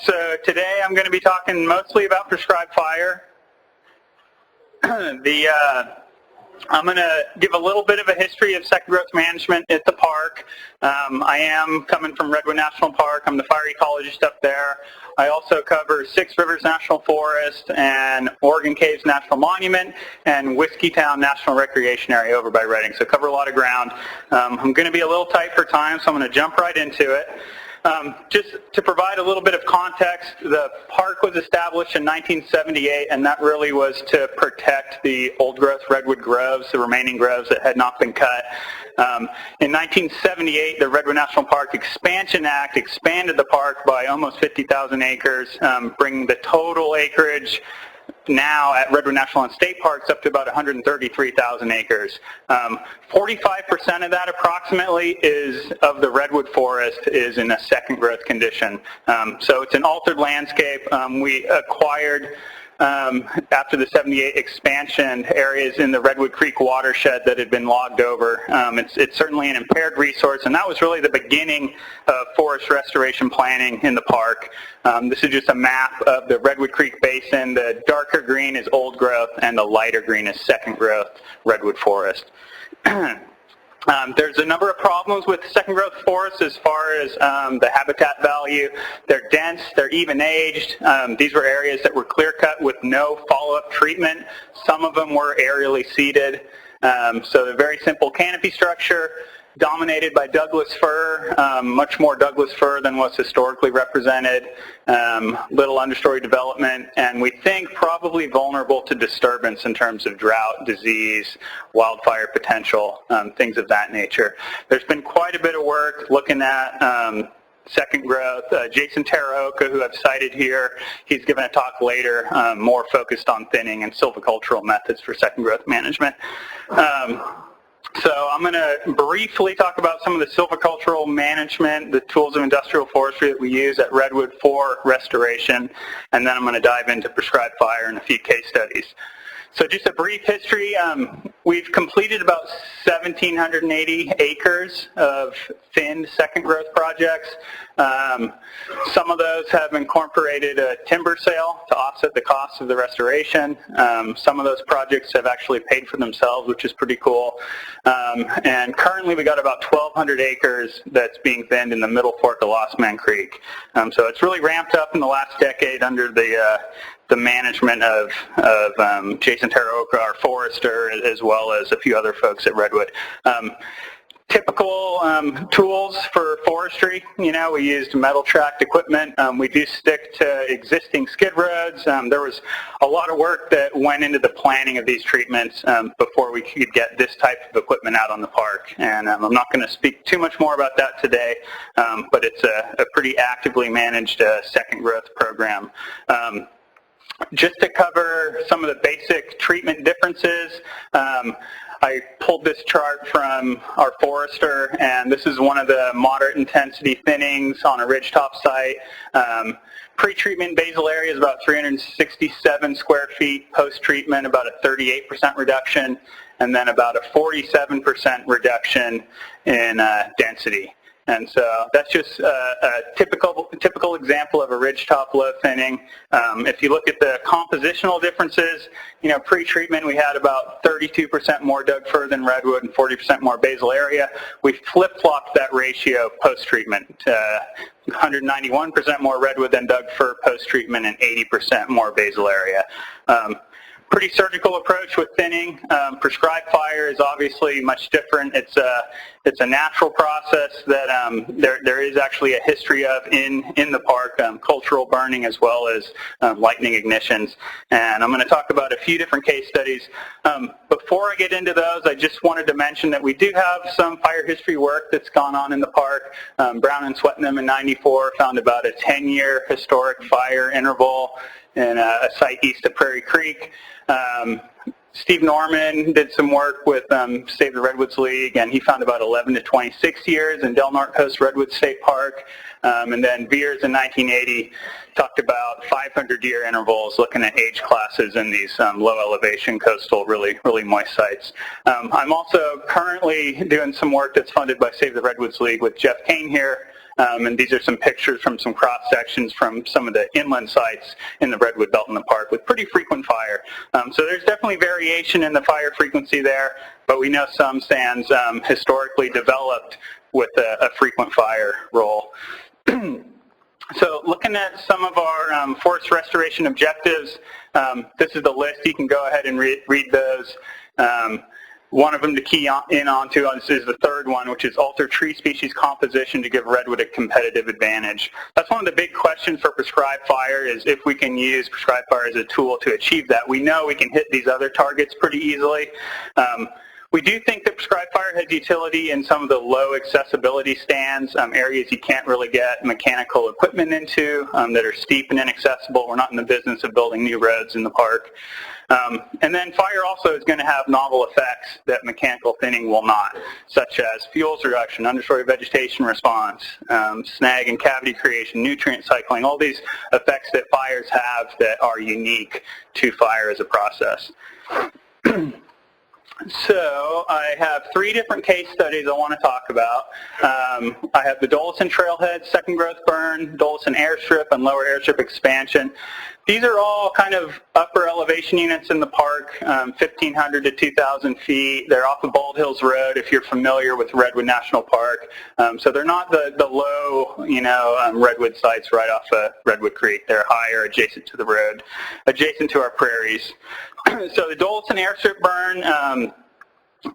So today I'm going to be talking mostly about prescribed fire. I'm going to give a little bit of a history of second growth management at the park. I am coming from Redwood National Park. I'm the fire ecologist up there. I also cover Six Rivers National Forest and Oregon Caves National Monument and Whiskeytown National Recreation Area over by Redding. So cover a lot of ground. I'm going to be a little tight for time, so I'm going to jump right into it. Just to provide a little bit of context, the park was established in 1978, and that really was to protect the old-growth redwood groves, the remaining groves that had not been cut. In 1978, the Redwood National Park Expansion Act expanded the park by almost 50,000 acres, bringing the total acreage now at Redwood National and State Parks up to about 133,000 acres. 45% of that approximately is of the redwood forest is in a second growth condition. So it's an altered landscape. We acquired after the 78 expansion areas in the Redwood Creek watershed that had been logged over. It's certainly an impaired resource, and that was really the beginning of forest restoration planning in the park. This is just a map of the Redwood Creek Basin. The darker green is old growth, and the lighter green is second growth redwood forest. There's a number of problems with second growth forests as far as the habitat value. They're dense, they're even aged. These were areas that were clear cut with no follow-up treatment. Some of them were aerially seeded. So a very simple canopy structure dominated by Douglas fir, much more Douglas fir than was historically represented, little understory development, and we think probably vulnerable to disturbance in terms of drought, disease, wildfire potential, things of that nature. There's been quite a bit of work looking at second growth. Jason Taraoka, who I've cited here, he's given a talk later more focused on thinning and silvicultural methods for second growth management. So I'm going to briefly talk about some of the silvicultural management, the tools of industrial forestry that we use at Redwood for restoration, and then I'm going to dive into prescribed fire and a few case studies. So just a brief history, we've completed about 1,780 acres of thinned second growth projects. Some of those have incorporated a timber sale to offset the cost of the restoration. Some of those projects have actually paid for themselves, which is pretty cool. And currently we got about 1,200 acres that's being thinned in the middle fork of Lost Man Creek. So it's really ramped up in the last decade under the management of Jason Taraoka, our forester, as well as a few other folks at Redwood. Typical tools for forestry, we used metal tracked equipment. We do stick to existing skid roads. There was a lot of work that went into the planning of these treatments before we could get this type of equipment out on the park. And I'm not going to speak too much more about that today, but it's a pretty actively managed second growth program. Just to cover some of the basic treatment differences, I pulled this chart from our forester, and this is one of the moderate intensity thinnings on a ridgetop site. Pre-treatment basal area is about 367 square feet. Post-treatment, about a 38% reduction, and then about a 47% reduction in density. And so that's just a typical example of a ridgetop low thinning. If you look at the compositional differences, pre-treatment we had about 32% more Doug fir than redwood and 40% more basal area. We flip-flopped that ratio post-treatment. 191% more redwood than Doug fir post-treatment and 80% more basal area. Pretty surgical approach with thinning. Prescribed fire is obviously much different. It's a natural process that there is actually a history of in the park, cultural burning as well as lightning ignitions. And I'm going to talk about a few different case studies. Before I get into those, I just wanted to mention that we do have some fire history work that's gone on in the park. Brown and Swetnam in '94 found about a 10-year historic fire interval in a site east of Prairie Creek. Steve Norman did some work with Save the Redwoods League, and he found about 11 to 26 years in Del Norte Coast Redwood State Park. And then Beers in 1980 talked about 500-year intervals looking at age classes in these low elevation coastal, really moist sites. I'm also currently doing some work that's funded by Save the Redwoods League with Jeff Kane here And these are some pictures from some cross-sections from some of the inland sites in the Redwood Belt in the park with pretty frequent fire. So there's definitely variation in the fire frequency there, but we know some stands historically developed with a frequent fire role. So looking at some of our forest restoration objectives, this is the list. You can go ahead and read those. One of them to key in onto is the third one, which is alter tree species composition to give redwood a competitive advantage. That's one of the big questions for prescribed fire, is if we can use prescribed fire as a tool to achieve that. We know we can hit these other targets pretty easily. We do think that prescribed fire has utility in some of the low accessibility stands, areas you can't really get mechanical equipment into, that are steep and inaccessible. We're not in the business of building new roads in the park. And then fire also is going to have novel effects that mechanical thinning will not, such as fuels reduction, understory vegetation response, snag and cavity creation, nutrient cycling, all these effects that fires have that are unique to fire as a process. So I have 3 different case studies I want to talk about. I have the Dolison Trailhead second growth burn, Dolison Airstrip, and lower airstrip expansion. These are all kind of upper elevation units in the park, 1,500 to 2,000 feet. They're off of Bald Hills Road, if you're familiar with Redwood National Park. So they're not the low, Redwood sites right off of Redwood Creek. They're higher, adjacent to the road, adjacent to our prairies. So the Dolison Airstrip burn,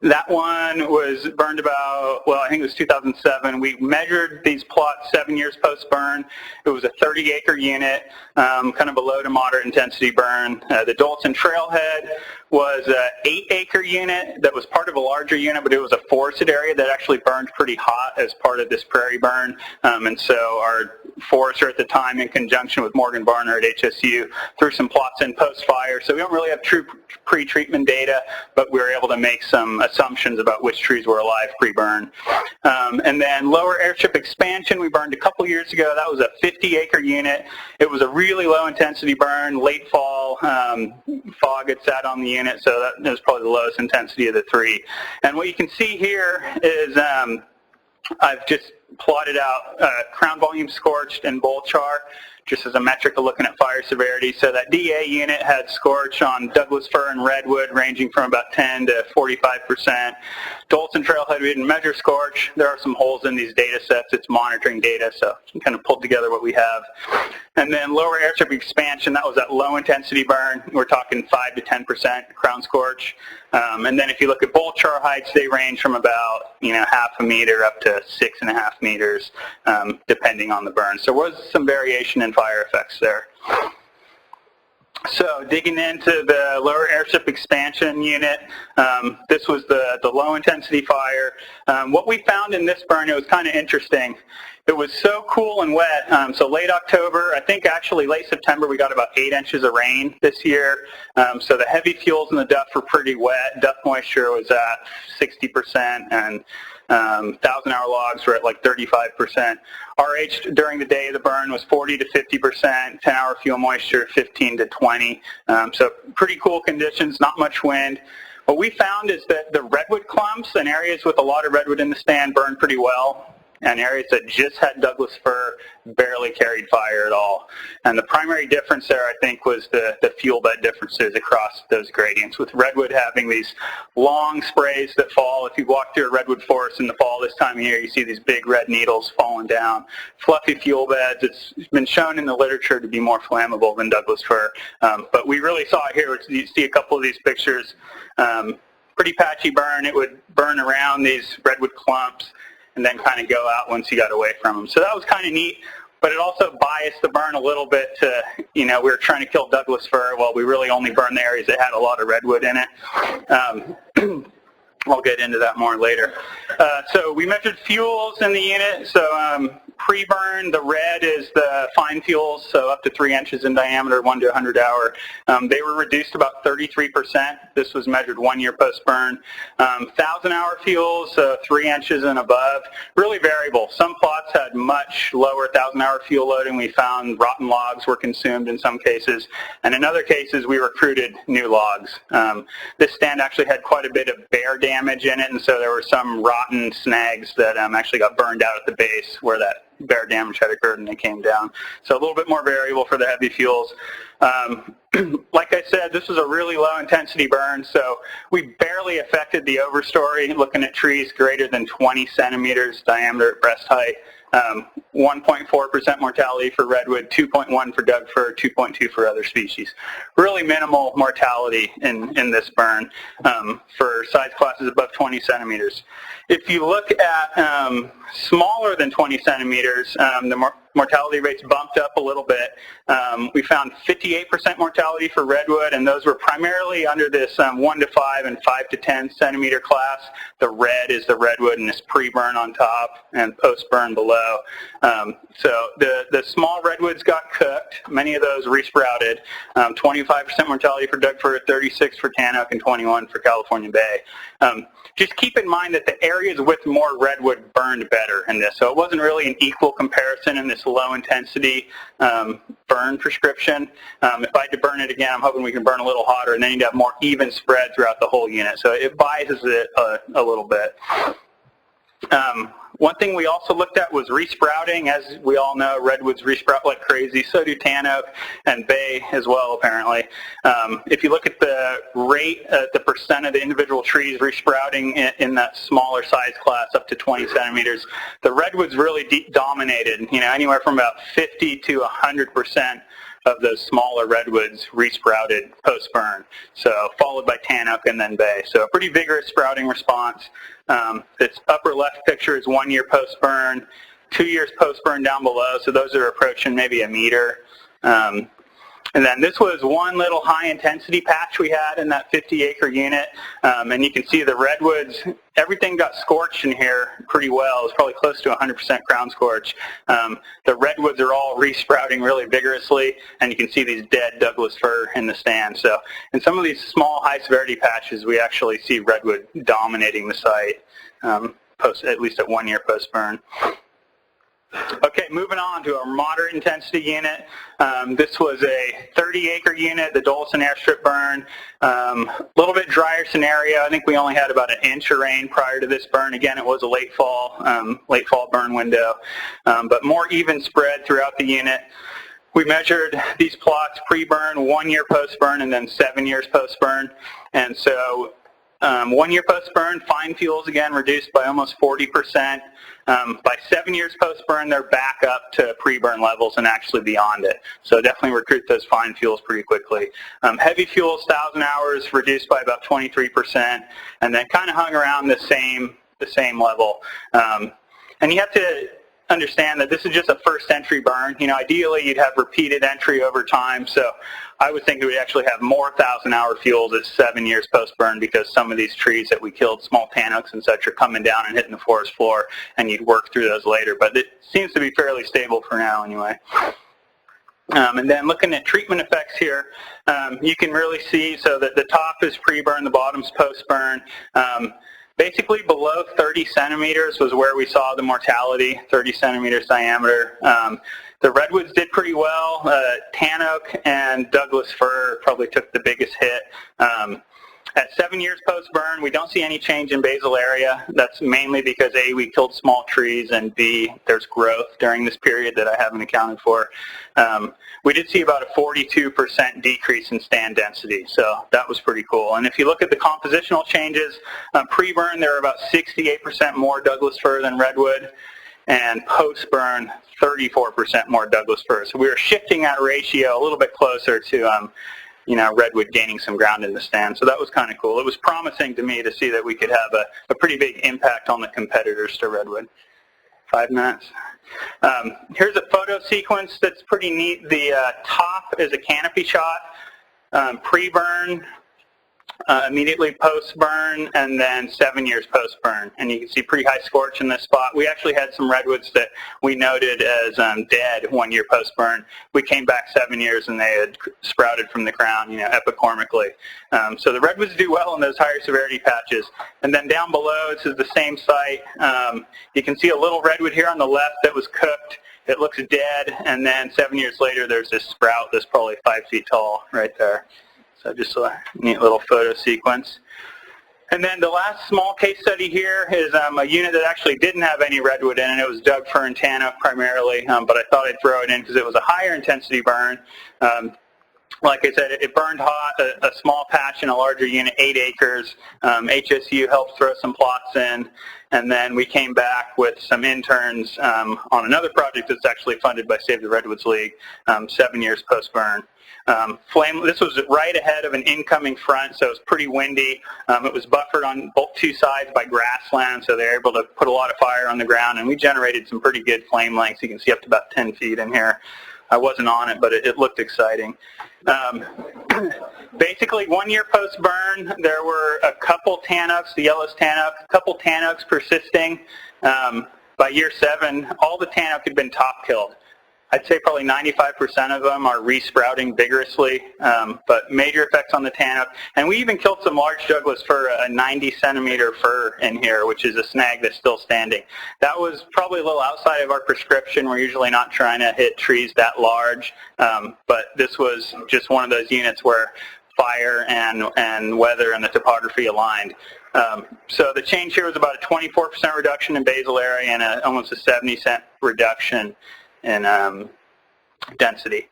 that one was burned about, well, I think it was 2007. We measured these plots 7 years post-burn. It was a 30-acre unit, kind of a low to moderate intensity burn. The Dolison Trailhead was an 8-acre unit that was part of a larger unit, but it was a forested area that actually burned pretty hot as part of this prairie burn. And so our forester at the time, in conjunction with Morgan Barner at HSU, threw some plots in post-fire. So we don't really have true pre-treatment data, but we were able to make some assumptions about which trees were alive pre-burn. And then lower airstrip expansion, we burned a couple years ago. That was a 50-acre unit. It was a really low-intensity burn, late fall. Fog had sat on the unit, so that was probably the lowest intensity of the 3. And what you can see here is I've just plotted out crown volume scorched and bowl char, just as a metric of looking at fire severity. So that DA unit had scorch on Douglas fir and redwood ranging from about 10 to 45%. Dolison Trailhead, we didn't measure scorch. There are some holes in these data sets. It's monitoring data, so you can kind of pull together what we have. And then lower airstrip expansion, that was that low intensity burn. We're talking 5 to 10% crown scorch. And then if you look at bowl char heights, they range from about half a meter up to 6.5 meters, depending on the burn. So there was some variation in fire effects there. So digging into the lower airstrip expansion unit, this was the low intensity fire. What we found in this burn, it was kind of interesting. It was so cool and wet, so late October, I think actually late September, we got about 8 inches of rain this year. So the heavy fuels in the duff were pretty wet. Duff moisture was at 60%, and 1,000-hour logs were at like 35%. RH during the day of the burn was 40 to 50%, 10-hour fuel moisture 15 to 20. So pretty cool conditions, not much wind. What we found is that the redwood clumps and areas with a lot of redwood in the stand burned pretty well, and areas that just had Douglas fir barely carried fire at all. And the primary difference there, I think, was the fuel bed differences across those gradients, with redwood having these long sprays that fall. If you walk through a redwood forest in the fall this time of year, you see these big red needles falling down. Fluffy fuel beds, it's been shown in the literature to be more flammable than Douglas fir. But we really saw it here. You see a couple of these pictures. Pretty patchy burn. It would burn around these redwood clumps and then kind of go out once you got away from them. So that was kind of neat, but it also biased the burn a little bit to, we were trying to kill Douglas fir. Well, we really only burned the areas that had a lot of redwood in it. I'll get into that more later. So we measured fuels in the unit. So pre-burn, the red is the fine fuels, so up to 3 inches in diameter, 1 to 100 hour. They were reduced about 33%. This was measured 1 year post-burn. 1,000-hour fuels, so 3 inches and above, really variable. Some plots had much lower 1,000-hour fuel loading. We found rotten logs were consumed in some cases, and in other cases we recruited new logs. This stand actually had quite a bit of bear damage in it, and so there were some rotten snags that actually got burned out at the base where that bear damage had occurred and they came down. So a little bit more variable for the heavy fuels. Like I said, this was a really low intensity burn, so we barely affected the overstory, looking at trees greater than 20 centimeters diameter at breast height. 1.4% mortality for redwood, 2.1 for Doug fir, 2.2 for other species. Really minimal mortality in this burn for size classes above 20 centimeters. If you look at smaller than 20 centimeters, the mortality rates bumped up a little bit. We found 58% mortality for redwood, and those were primarily under this 1 to 5 and 5 to 10 centimeter class. The red is the redwood and this pre-burn on top and post-burn below. So the small redwoods got cooked. Many of those resprouted. 25% mortality for Doug fir, 36 for tan oak, and 21 for California bay. Just keep in mind that the areas with more redwood burned better in this. So it wasn't really an equal comparison in this low intensity burn prescription. If I had to burn it again, I'm hoping we can burn a little hotter, and then you'd have more even spread throughout the whole unit. So it biases it a little bit. One thing we also looked at was resprouting. As we all know, redwoods resprout like crazy. So do tan oak and bay as well, apparently. If you look at the rate, the percent of the individual trees resprouting in that smaller size class up to 20 centimeters, the redwoods really dominated, anywhere from about 50 to 100% of those smaller redwoods resprouted post-burn, so followed by tan oak and then bay. So a pretty vigorous sprouting response. This upper left picture is 1 year post-burn, 2 years post-burn down below, so those are approaching maybe a meter. And then this was one little high-intensity patch we had in that 50-acre unit, and you can see the redwoods, everything got scorched in here pretty well. It was probably close to 100% crown scorch. The redwoods are all resprouting really vigorously, and you can see these dead Douglas fir in the stand. So in some of these small high-severity patches, we actually see redwood dominating the site, at least at 1 year post-burn. Okay, moving on to our moderate intensity unit. This was a 30-acre unit, the Dolson airstrip burn. A little bit drier scenario. I think we only had about an inch of rain prior to this burn. Again, it was a late fall burn window, but more even spread throughout the unit. We measured these plots pre-burn, 1 year post-burn, and then 7 years post-burn. And so 1 year post-burn, fine fuels again reduced by almost 40%. By 7 years post-burn, they're back up to pre-burn levels and actually beyond it. So definitely recruit those fine fuels pretty quickly. Heavy fuels, 1,000 hours, reduced by about 23%, and then kind of hung around the same level. And you have to understand that this is just a first entry burn. Ideally you'd have repeated entry over time, so I would think we would actually have more 1,000-hour fuels at 7 years post-burn, because some of these trees that we killed, small tan oaks and such, are coming down and hitting the forest floor, and you'd work through those later. But it seems to be fairly stable for now anyway. And then looking at treatment effects here, you can really see, so that the top is pre-burn, the bottom's post-burn. Basically below 30 centimeters was where we saw the mortality, 30 centimeters diameter. The redwoods did pretty well. Tan oak and Douglas fir probably took the biggest hit. At 7 years post-burn, we don't see any change in basal area. That's mainly because A, we killed small trees, and B, there's growth during this period that I haven't accounted for. We did see about a 42% decrease in stand density, so that was pretty cool. And if you look at the compositional changes, pre-burn there were about 68% more Douglas fir than redwood, and post-burn 34% more Douglas fir. So we were shifting that ratio a little bit closer to redwood gaining some ground in the stand. So that was kind of cool. It was promising to me to see that we could have a pretty big impact on the competitors to redwood. 5 minutes. Here's a photo sequence that's pretty neat. The top is a canopy shot, pre-burn, immediately post-burn, and then 7 years post-burn. And you can see pretty high scorch in this spot. We actually had some redwoods that we noted as dead 1 year post-burn. We came back 7 years and they had sprouted from the crown, epicormically. So the redwoods do well in those higher severity patches. And then down below, this is the same site. You can see a little redwood here on the left that was cooked. It looks dead, and then 7 years later, there's this sprout that's probably 5 feet tall right there. So just a neat little photo sequence. And then the last small case study here is a unit that actually didn't have any redwood in it. It was Doug fir and tannock primarily, but I thought I'd throw it in because it was a higher intensity burn. Like I said, it burned hot, a small patch in a larger unit, 8 acres. HSU helped throw some plots in, and then we came back with some interns on another project that's actually funded by Save the Redwoods League, 7 years post-burn. This was right ahead of an incoming front, so it was pretty windy. It was buffered on both two sides by grassland, so they were able to put a lot of fire on the ground, and we generated some pretty good flame lengths. You can see up to about 10 feet in here. I wasn't on it, but it looked exciting. Basically, 1 year post-burn, there were a couple tannocks, the yellow's tannock, a couple tannocks persisting. By year 7, all the tannock had been top-killed. I'd say probably 95% of them are resprouting vigorously, but major effects on the tannock. And we even killed some large Douglas fir, a 90-centimeter fir in here, which is a snag that's still standing. That was probably a little outside of our prescription. We're usually not trying to hit trees that large, but this was just one of those units where fire and weather and the topography aligned. So the change here was about a 24% reduction in basal area and almost a 70% reduction in density.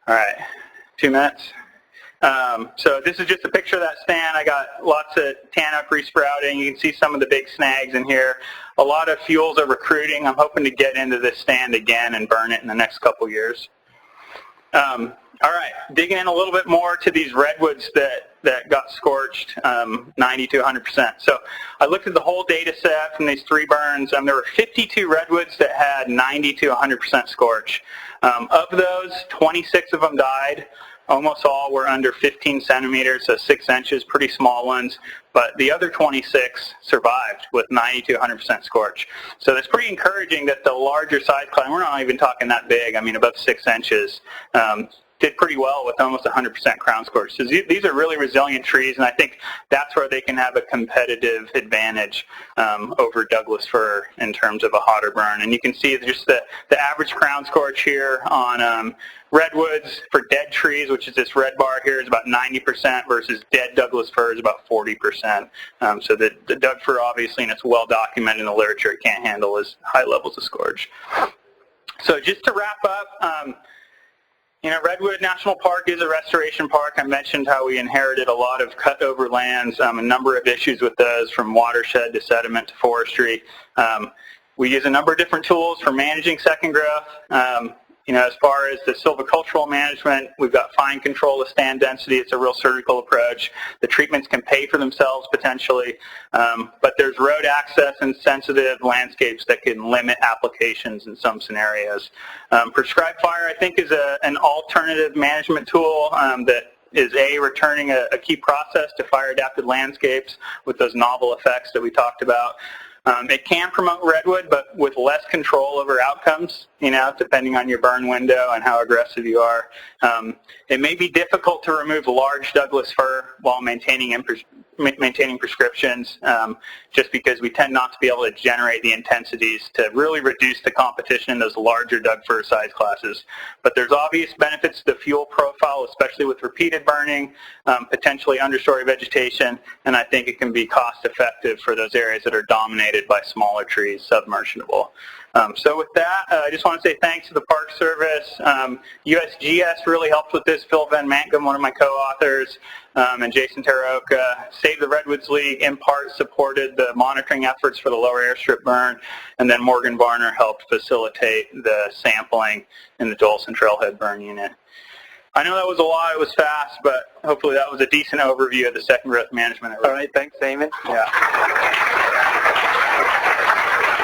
All right, 2 minutes. So this is just a picture of that stand. I got lots of tannock resprouting. You can see some of the big snags in here. A lot of fuels are recruiting. I'm hoping to get into this stand again and burn it in the next couple years. All right, digging in a little bit more to these redwoods that got scorched, 90 to 100%. So I looked at the whole data set from these 3 burns. There were 52 redwoods that had 90 to 100% scorch. Of those, 26 of them died. Almost all were under 15 centimeters, so 6 inches, pretty small ones. But the other 26 survived with 90 to 100% scorch. So that's pretty encouraging that the larger size class, we're not even talking that big, I mean above 6 inches, did pretty well with almost 100% crown scorch. So these are really resilient trees, and I think that's where they can have a competitive advantage over Douglas fir in terms of a hotter burn. And you can see just the average crown scorch here on redwoods for dead trees, which is this red bar here, is about 90% versus dead Douglas fir is about 40%. So the Doug fir, obviously, and it's well documented in the literature, it can't handle as high levels of scorch. So just to wrap up, Redwood National Park is a restoration park. I mentioned how we inherited a lot of cut-over lands, a number of issues with those, from watershed to sediment to forestry. We use a number of different tools for managing second growth. As far as the silvicultural management, we've got fine control of stand density. It's a real surgical approach. The treatments can pay for themselves potentially, but there's road access and sensitive landscapes that can limit applications in some scenarios. Prescribed fire, I think, is an alternative management tool that is returning a key process to fire-adapted landscapes with those novel effects that we talked about. It can promote redwood, but with less control over outcomes, depending on your burn window and how aggressive you are. It may be difficult to remove large Douglas fir while maintaining prescriptions, just because we tend not to be able to generate the intensities to really reduce the competition in those larger Doug fir size classes. But there's obvious benefits to the fuel profile, especially with repeated burning, potentially understory vegetation, and I think it can be cost effective for those areas that are dominated by smaller trees, submersionable. So with that, I just want to say thanks to the Park Service. USGS really helped with this. Phil Van Mantgum, one of my co-authors, and Jason Taraoka. Save the Redwoods League, in part, supported the monitoring efforts for the lower airstrip burn, and then Morgan Varner helped facilitate the sampling in the Dolson Trailhead burn unit. I know that was a lot, it was fast, but hopefully that was a decent overview of the second growth management. All right, thanks, Eamon. Yeah.